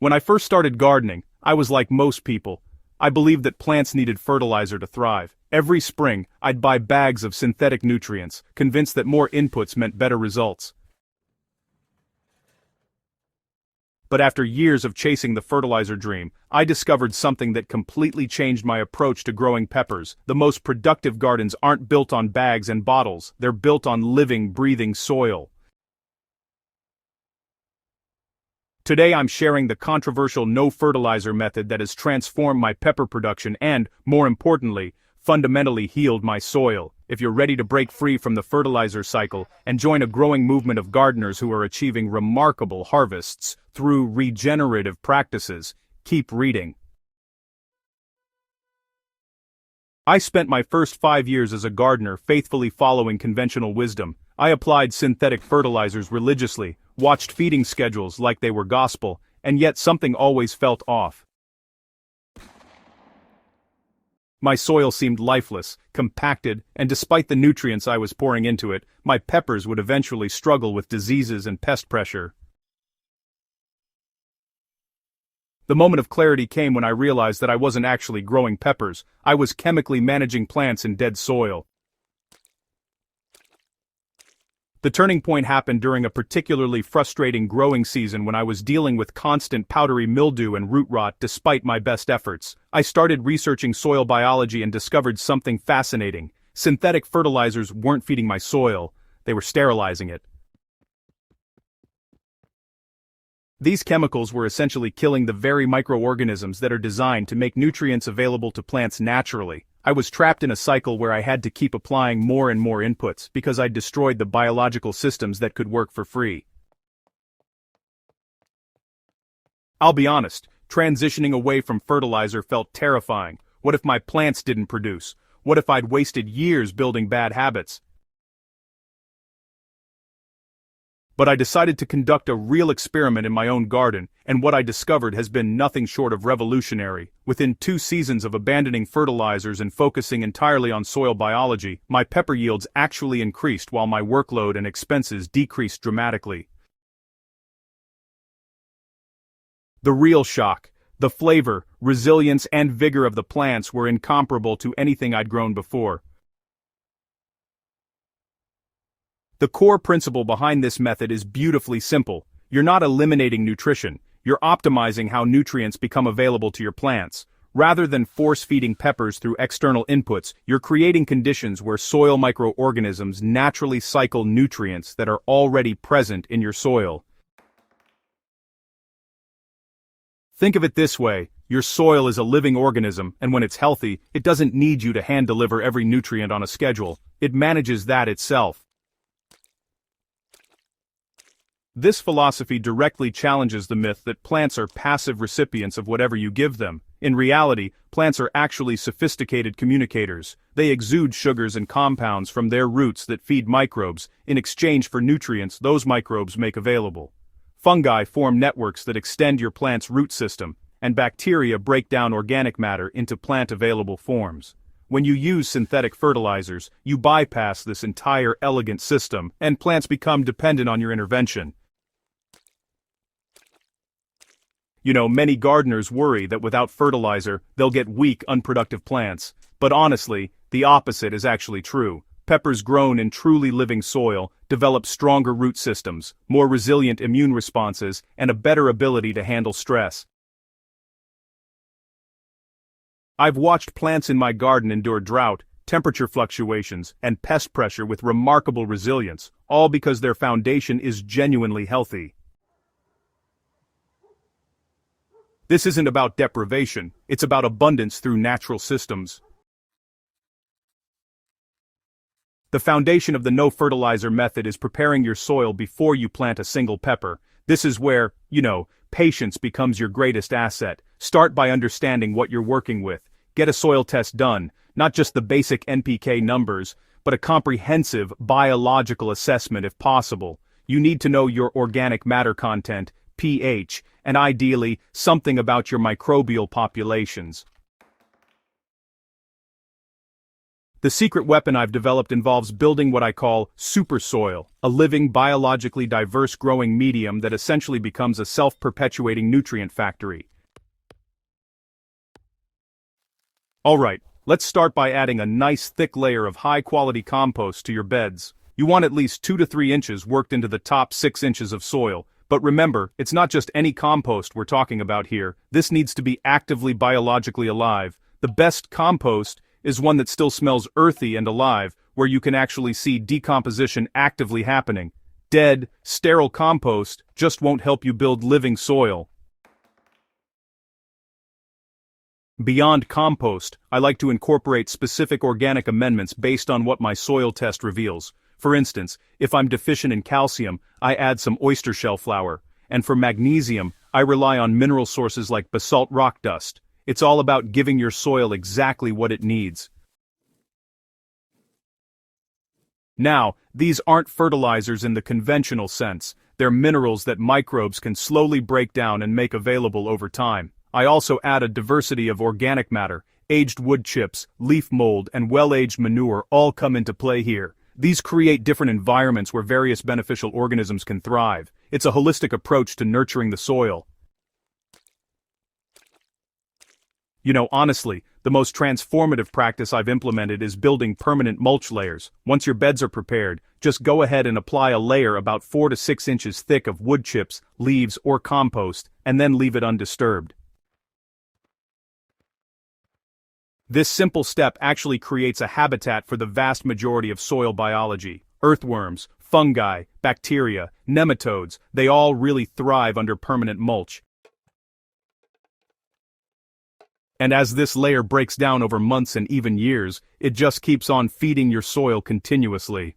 When I first started gardening, I was like most people. I believed that plants needed fertilizer to thrive. Every spring, I'd buy bags of synthetic nutrients, convinced that more inputs meant better results. But after years of chasing the fertilizer dream, I discovered something that completely changed my approach to growing peppers. The most productive gardens aren't built on bags and bottles, they're built on living, breathing soil. Today I'm sharing the controversial no-fertilizer method that has transformed my pepper production and, more importantly, fundamentally healed my soil. If you're ready to break free from the fertilizer cycle and join a growing movement of gardeners who are achieving remarkable harvests through regenerative practices, keep reading. I spent my first 5 years as a gardener faithfully following conventional wisdom. I applied synthetic fertilizers religiously, watched feeding schedules like they were gospel, and yet something always felt off. My soil seemed lifeless, compacted, and despite the nutrients I was pouring into it, my peppers would eventually struggle with diseases and pest pressure. The moment of clarity came when I realized that I wasn't actually growing peppers, I was chemically managing plants in dead soil. The turning point happened during a particularly frustrating growing season when I was dealing with constant powdery mildew and root rot despite my best efforts. I started researching soil biology and discovered something fascinating. Synthetic fertilizers weren't feeding my soil, they were sterilizing it. These chemicals were essentially killing the very microorganisms that are designed to make nutrients available to plants naturally. I was trapped in a cycle where I had to keep applying more and more inputs because I'd destroyed the biological systems that could work for free. I'll be honest, transitioning away from fertilizer felt terrifying. What if my plants didn't produce? What if I'd wasted years building bad habits? But I decided to conduct a real experiment in my own garden, and what I discovered has been nothing short of revolutionary. Within 2 seasons of abandoning fertilizers and focusing entirely on soil biology, my pepper yields actually increased while my workload and expenses decreased dramatically. The real shock, the flavor, resilience, and vigor of the plants were incomparable to anything I'd grown before. The core principle behind this method is beautifully simple. You're not eliminating nutrition, you're optimizing how nutrients become available to your plants. Rather than force-feeding peppers through external inputs, you're creating conditions where soil microorganisms naturally cycle nutrients that are already present in your soil. Think of it this way, your soil is a living organism, and when it's healthy, it doesn't need you to hand-deliver every nutrient on a schedule. It manages that itself. This philosophy directly challenges the myth that plants are passive recipients of whatever you give them. In reality, plants are actually sophisticated communicators. They exude sugars and compounds from their roots that feed microbes, in exchange for nutrients those microbes make available. Fungi form networks that extend your plant's root system, and bacteria break down organic matter into plant-available forms. When you use synthetic fertilizers, you bypass this entire elegant system, and plants become dependent on your intervention. Many gardeners worry that without fertilizer, they'll get weak, unproductive plants. But honestly, the opposite is actually true. Peppers grown in truly living soil develop stronger root systems, more resilient immune responses, and a better ability to handle stress. I've watched plants in my garden endure drought, temperature fluctuations, and pest pressure with remarkable resilience, all because their foundation is genuinely healthy. This isn't about deprivation, it's about abundance through natural systems. The foundation of the no-fertilizer method is preparing your soil before you plant a single pepper. This is where, patience becomes your greatest asset. Start by understanding what you're working with. Get a soil test done, not just the basic NPK numbers, but a comprehensive biological assessment if possible. You need to know your organic matter content, pH, and ideally, something about your microbial populations. The secret weapon I've developed involves building what I call super soil, a living, biologically diverse growing medium that essentially becomes a self-perpetuating nutrient factory. Alright, let's start by adding a nice thick layer of high-quality compost to your beds. You want at least 2 to 3 inches worked into the top 6 inches of soil. But remember, it's not just any compost we're talking about here. This needs to be actively biologically alive. The best compost is one that still smells earthy and alive, where you can actually see decomposition actively happening. Dead, sterile compost just won't help you build living soil. Beyond compost, I like to incorporate specific organic amendments based on what my soil test reveals. For instance, if I'm deficient in calcium, I add some oyster shell flour, and for magnesium, I rely on mineral sources like basalt rock dust. It's all about giving your soil exactly what it needs. Now, these aren't fertilizers in the conventional sense. They're minerals that microbes can slowly break down and make available over time. I also add a diversity of organic matter. Aged wood chips, leaf mold, and well-aged manure all come into play here. These create different environments where various beneficial organisms can thrive. It's a holistic approach to nurturing the soil. You know, honestly, the most transformative practice I've implemented is building permanent mulch layers. Once your beds are prepared, just go ahead and apply a layer about 4 to 6 inches thick of wood chips, leaves, or compost, and then leave it undisturbed. This simple step actually creates a habitat for the vast majority of soil biology. Earthworms, fungi, bacteria, nematodes, they all really thrive under permanent mulch. And as this layer breaks down over months and even years, it just keeps on feeding your soil continuously.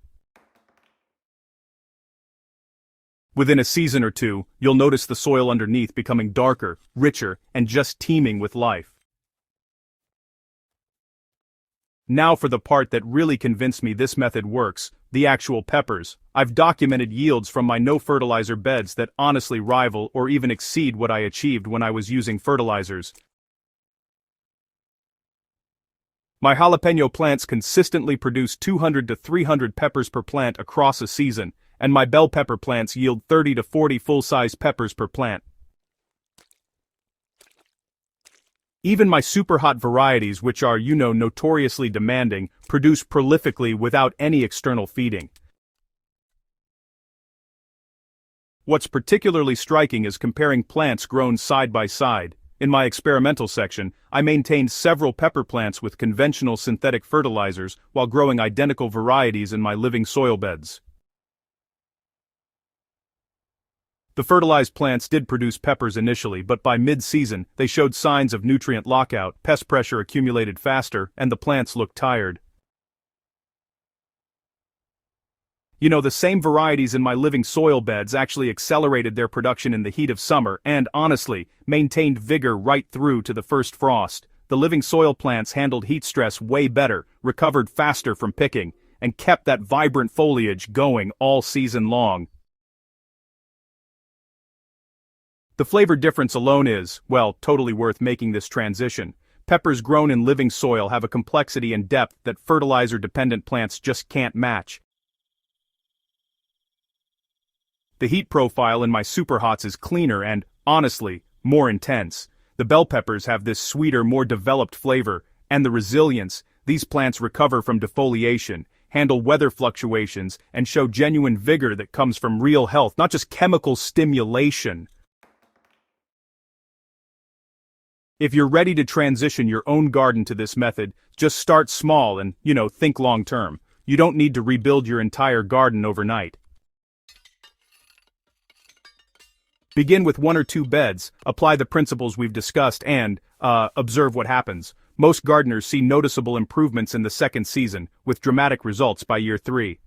Within a season or two, you'll notice the soil underneath becoming darker, richer, and just teeming with life. Now for the part that really convinced me this method works, the actual peppers. I've documented yields from my no-fertilizer beds that honestly rival or even exceed what I achieved when I was using fertilizers. My jalapeno plants consistently produce 200 to 300 peppers per plant across a season, and my bell pepper plants yield 30 to 40 full-size peppers per plant. Even my super hot varieties, which are, notoriously demanding, produce prolifically without any external feeding. What's particularly striking is comparing plants grown side by side. In my experimental section, I maintained several pepper plants with conventional synthetic fertilizers while growing identical varieties in my living soil beds. The fertilized plants did produce peppers initially, but by mid-season, they showed signs of nutrient lockout, pest pressure accumulated faster, and the plants looked tired. The same varieties in my living soil beds actually accelerated their production in the heat of summer and, honestly, maintained vigor right through to the first frost. The living soil plants handled heat stress way better, recovered faster from picking, and kept that vibrant foliage going all season long. The flavor difference alone is, well, totally worth making this transition. Peppers grown in living soil have a complexity and depth that fertilizer-dependent plants just can't match. The heat profile in my superhots is cleaner and, honestly, more intense. The bell peppers have this sweeter, more developed flavor, and the resilience. These plants recover from defoliation, handle weather fluctuations, and show genuine vigor that comes from real health, not just chemical stimulation. If you're ready to transition your own garden to this method, just start small and, think long term. You don't need to rebuild your entire garden overnight. Begin with 1 or 2 beds, apply the principles we've discussed and, observe what happens. Most gardeners see noticeable improvements in the second season, with dramatic results by year 3.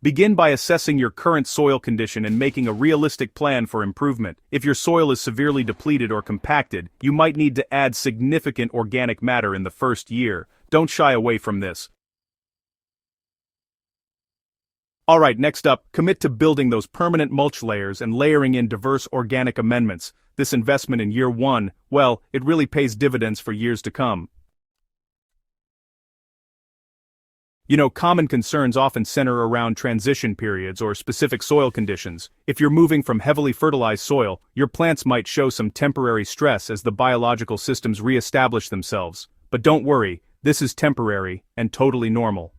Begin by assessing your current soil condition and making a realistic plan for improvement. If your soil is severely depleted or compacted, you might need to add significant organic matter in the first year. Don't shy away from this. Alright, next up, commit to building those permanent mulch layers and layering in diverse organic amendments. This investment in year 1, well, it really pays dividends for years to come. Common concerns often center around transition periods or specific soil conditions. If you're moving from heavily fertilized soil, your plants might show some temporary stress as the biological systems re-establish themselves. But don't worry, this is temporary and totally normal.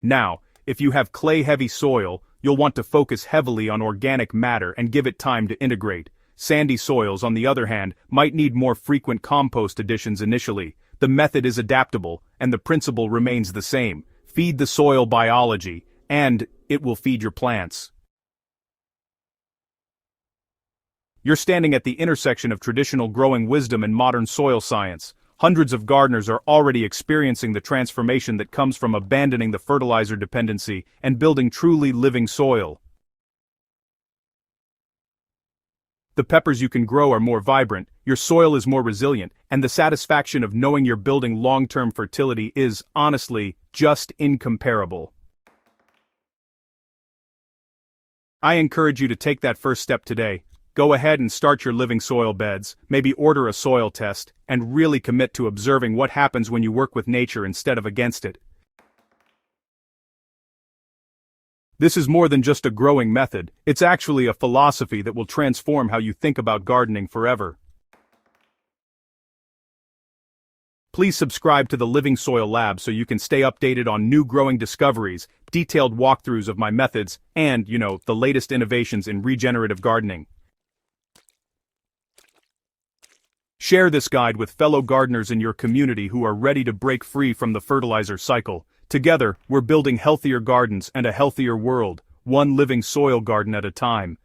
Now, if you have clay-heavy soil, you'll want to focus heavily on organic matter and give it time to integrate. Sandy soils, on the other hand, might need more frequent compost additions initially. The method is adaptable, and the principle remains the same. Feed the soil biology, and it will feed your plants. You're standing at the intersection of traditional growing wisdom and modern soil science. Hundreds of gardeners are already experiencing the transformation that comes from abandoning the fertilizer dependency and building truly living soil. The peppers you can grow are more vibrant, your soil is more resilient, and the satisfaction of knowing you're building long-term fertility is, honestly, just incomparable. I encourage you to take that first step today. Go ahead and start your living soil beds, maybe order a soil test, and really commit to observing what happens when you work with nature instead of against it. This is more than just a growing method, it's actually a philosophy that will transform how you think about gardening forever. Please subscribe to the Living Soil Lab so you can stay updated on new growing discoveries, detailed walkthroughs of my methods, and, the latest innovations in regenerative gardening. Share this guide with fellow gardeners in your community who are ready to break free from the fertilizer cycle. Together, we're building healthier gardens and a healthier world, one living soil garden at a time.